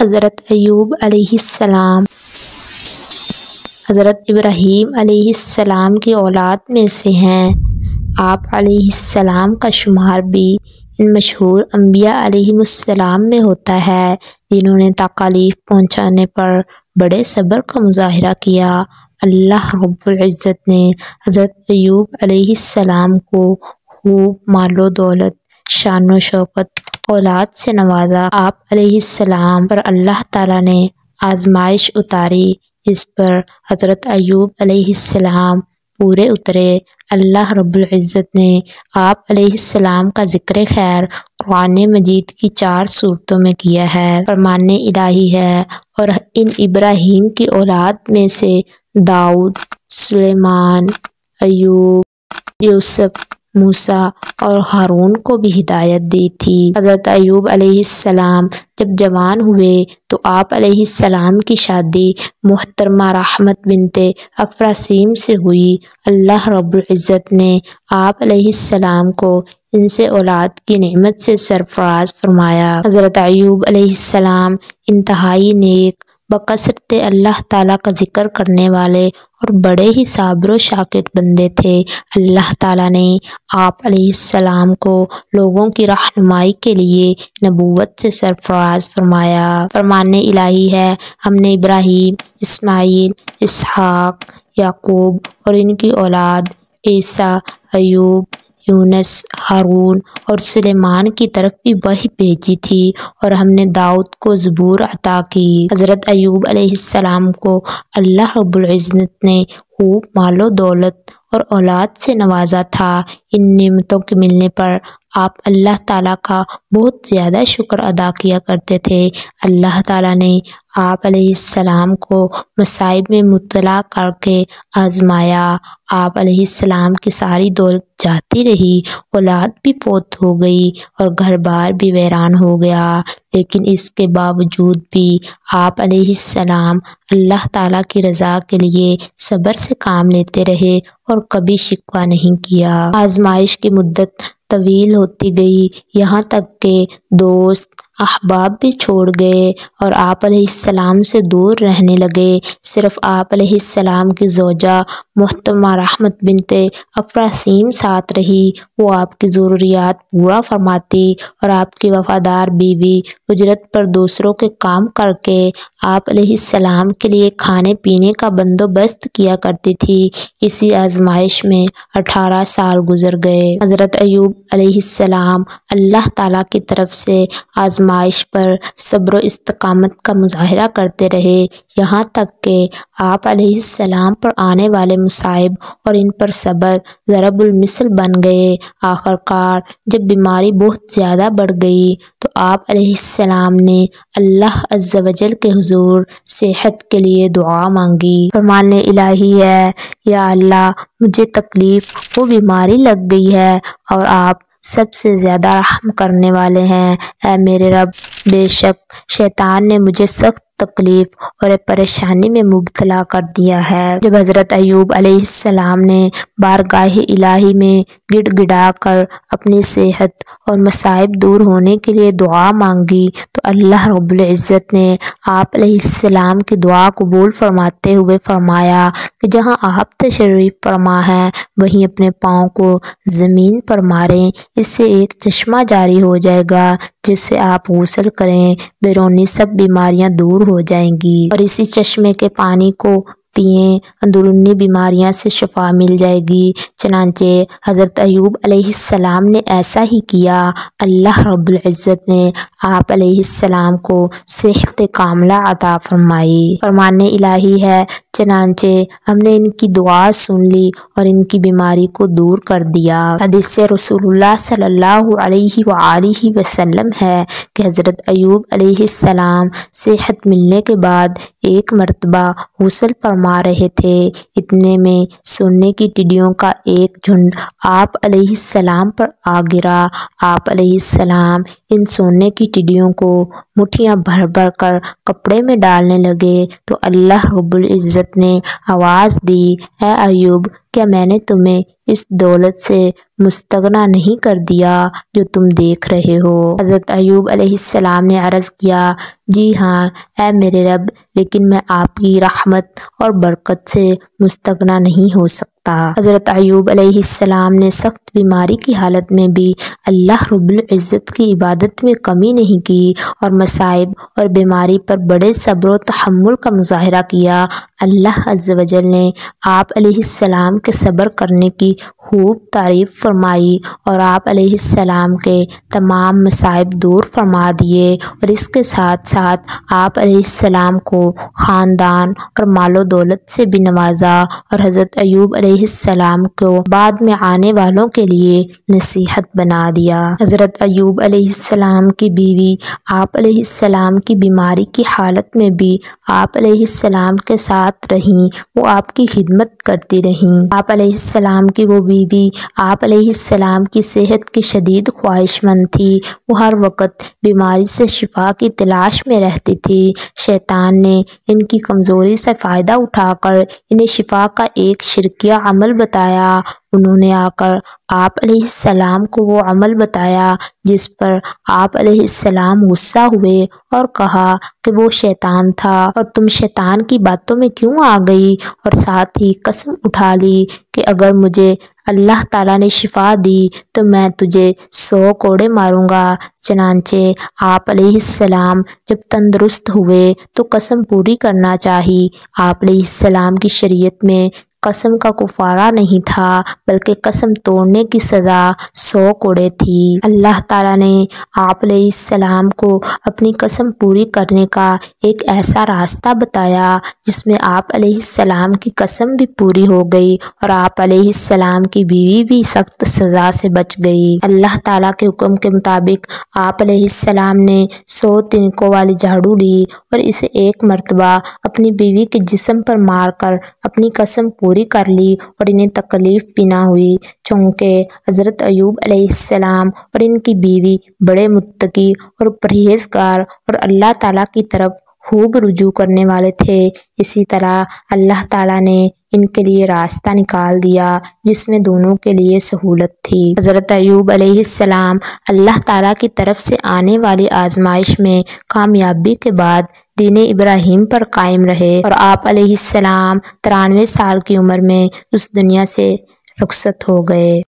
حضرت ایوب علیہ السلام حضرت ابراہیم علیہ السلام کی اولاد میں سے ہیں۔ آپ علیہ السلام کا شمار بھی ان مشہور انبیاء علیہم السلام میں ہوتا ہے جنہوں نے تکالیف پہنچانے پر بڑے صبر کا مظاہرہ کیا۔ اللہ رب العزت نے حضرت ایوب علیہ السلام کو خوب مال و دولت، شان و شوکت، اولاد سے نوازا۔ آپ علیہ السلام پر اللہ تعالیٰ نے آزمائش اتاری، جس پر حضرت ایوب علیہ السلام پورے اترے۔ اللہ رب العزت نے آپ علیہ السلام کا ذکر خیر قرآن مجید کی 4 سورتوں میں کیا ہے۔ فرمان الہی ہے اور ان ابراہیم کی اولاد میں سے داؤد، سلیمان، ایوب، یوسف، موسیٰ اور ہارون کو بھی ہدایت دی تھی۔ حضرت ایوب علیہ السلام جب جوان ہوئے تو آپ علیہ السلام کی شادی محترمہ رحمت بنت افراسیم سے ہوئی۔ اللہ رب العزت نے آپ علیہ السلام کو ان سے اولاد کی نعمت سے سرفراز فرمایا۔ حضرت ایوب علیہ السلام انتہائی نیک، بکثرت اللہ تعالیٰ کا ذکر کرنے والے اور بڑے ہی صابر و شاکر بندے تھے۔ اللہ تعالیٰ نے آپ علیہ السلام کو لوگوں کی رہنمائی کے لیے نبوت سے سرفراز فرمایا۔ فرمان الہی ہے، ہم نے ابراہیم، اسماعیل، اسحاق، یعقوب اور ان کی اولاد عیسیٰ، ایوب، یونس، ہارون اور سلیمان کی طرف بھی وحی بھیجی تھی، اور ہم نے داؤد کو زبور عطا کی۔ حضرت ایوب علیہ السلام کو اللہ رب العزت نے خوب مال و دولت اور اولاد سے نوازا تھا۔ ان نعمتوں کے ملنے پر آپ اللہ تعالیٰ کا بہت زیادہ شکر ادا کیا کرتے تھے۔ اللہ تعالیٰ نے آپ علیہ السلام کو مصائب میں مبتلا کر کے آزمایا۔ آپ علیہ السلام کی ساری دولت جاتی رہی، اولاد بھی فوت ہو گئی اور گھر بار بھی ویران ہو گیا، لیکن اس کے باوجود بھی آپ علیہ السلام اللہ تعالیٰ کی رضا کے لیے صبر سے کام لیتے رہے اور کبھی شکوہ نہیں کیا۔ آزمائش کی مدت طویل ہوتی گئی، یہاں تک کہ دوست احباب بھی چھوڑ گئے اور آپ علیہ السلام سے دور رہنے لگے۔ صرف آپ علیہ السلام کی زوجہ محترمہ رحمت بنت افراسیم ساتھ رہی۔ وہ آپ کی ضروریات پورا فرماتی اور آپ کی وفادار بیوی اجرت پر دوسروں کے کام کر کے آپ علیہ السلام کے لیے کھانے پینے کا بندوبست کیا کرتی تھی۔ اسی آزمائش میں 18 سال گزر گئے۔ حضرت ایوب علیہ السلام اللہ تعالیٰ کی طرف سے آزمائش پر صبر و استقامت کا مظاہرہ کرتے رہے، یہاں تک کہ آپ علیہ السلام پر آنے والے مصائب اور ان پر صبر ضرب المثل بن گئے۔ آخر کار جب بیماری بہت زیادہ بڑھ گئی تو آپ علیہ السلام نے اللہ عز و جل کے حضور صحت کے لیے دعا مانگی۔ فرمان الہی ہے، یا اللہ مجھے تکلیف و بیماری لگ گئی ہے اور آپ سب سے زیادہ رحم کرنے والے ہیں۔ اے میرے رب، بے شک شیطان نے مجھے سخت تکلیف اور پریشانی میں مبتلا کر دیا ہے۔ جب حضرت ایوب علیہ السلام نے بارگاہ الہی میں گڑ گڑا کر اپنی صحت اور مصائب دور ہونے کے لیے دعا مانگی تو اللہ رب العزت نے آپ علیہ السلام کی دعا قبول فرماتے ہوئے فرمایا کہ جہاں آپ تشریف فرما ہیں وہیں اپنے پاؤں کو زمین پر ماریں، اس سے ایک چشمہ جاری ہو جائے گا جس سے آپ غسل کریں، بیرونی سب بیماریاں دور ہو جائیں گی، اور اسی چشمے کے پانی کو پئیں، اندرونی بیماریاں سے شفا مل جائے گی۔ چنانچہ حضرت ایوب علیہ السلام نے ایسا ہی کیا۔ اللہ رب العزت نے آپ علیہ السلام کو صحت کاملہ عطا فرمائی۔ فرمان الہی ہے، چنانچہ ہم نے ان کی دعا سن لی اور ان کی بیماری کو دور کر دیا۔ حدیث سے رسول اللہ صلی اللہ علیہ وآلہ وسلم ہے کہ حضرت ایوب علیہ السلام صحت ملنے کے بعد ایک مرتبہ غسل فرما رہے تھے، اتنے میں سونے کی ٹڈیوں کا ایک جھنڈ آپ علیہ السلام پر آ گرا۔ آپ علیہ السلام ان سونے کی ٹڈیوں کو مٹھیاں بھر بھر کر کپڑے میں ڈالنے لگے تو اللہ رب العزت حضرت نے آواز دی، اے ایوب، کیا میں نے تمہیں اس دولت سے مستغنا نہیں کر دیا جو تم دیکھ رہے ہو؟ حضرت ایوب علیہ السلام نے عرض کیا، جی ہاں اے میرے رب، لیکن میں آپ کی رحمت اور برکت سے مستغنا نہیں ہو سکتا۔ حضرت ایوب علیہ السلام نے سخت بیماری کی حالت میں بھی اللہ رب العزت کی عبادت میں کمی نہیں کی اور مصائب اور بیماری پر بڑے صبر و تحمل کا مظاہرہ کیا۔ اللہ عز و جل نے آپ علیہ السلام کے صبر کرنے کی خوب تعریف فرمائی اور آپ علیہ السلام کے تمام مصائب دور فرما دیے، اور اس کے ساتھ ساتھ آپ علیہ السلام کو خاندان اور مال و دولت سے بھی نوازا، اور حضرت ایوب علیہ السلام کو بعد میں آنے والوں کے لیے نصیحت بنا دیا۔ حضرت ایوب علیہ السلام کی بیوی آپ علیہ السلام کی بیماری کی حالت میں بھی آپ علیہ السلام کے ساتھ رہیں، وہ آپ کی خدمت کرتی رہیں۔ آپ علیہ السلام کی وہ بیوی آپ علیہ السلام کی صحت کی شدید خواہش مند تھی، وہ ہر وقت بیماری سے شفا کی تلاش میں رہتی تھی۔ شیطان نے ان کی کمزوری سے فائدہ اٹھا کر انہیں شفا کا ایک شرکیہ عمل بتایا۔ انہوں نے آ کر آپ علیہ السلام کو وہ عمل بتایا جس پر آپ علیہ السلام غصہ ہوئے اور کہا کہ وہ شیطان تھا اور تم شیطان کی باتوں میں کیوں آ گئی، اور ساتھ ہی قسم اٹھا لی کہ اگر مجھے اللہ تعالیٰ نے شفا دی تو میں تجھے 100 کوڑے ماروں گا۔ چنانچہ آپ علیہ السلام جب تندرست ہوئے تو قسم پوری کرنا چاہی۔ آپ علیہ السلام کی شریعت میں قسم کا کفارہ نہیں تھا، بلکہ قسم توڑنے کی سزا 100 کوڑے تھی۔ اللہ تعالیٰ نے آپ علیہ السلام کو اپنی قسم پوری کرنے کا ایک ایسا راستہ بتایا جس میں آپ علیہ السلام کی قسم بھی پوری ہو گئی اور آپ علیہ السلام کی بیوی بھی سخت سزا سے بچ گئی۔ اللہ تعالیٰ کے حکم کے مطابق آپ علیہ السلام نے 100 تنکوں والی جھاڑو لی اور اسے ایک مرتبہ اپنی بیوی کے جسم پر مار کر اپنی قسم پوری کر لی، اور انہیں تکلیف بھی نہ ہوئی، چونکہ حضرت ایوب علیہ السلام اور ان کی بیوی بڑے متقی اور پرہیزگار اور اللہ تعالیٰ کی طرف خوب رجوع کرنے والے تھے۔ اسی طرح اللہ تعالیٰ نے ان کے لیے راستہ نکال دیا جس میں دونوں کے لیے سہولت تھی۔ حضرت ایوب علیہ السلام اللہ تعالیٰ کی طرف سے آنے والی آزمائش میں کامیابی کے بعد دین ابراہیم پر قائم رہے، اور آپ علیہ السلام 93 سال کی عمر میں اس دنیا سے رخصت ہو گئے۔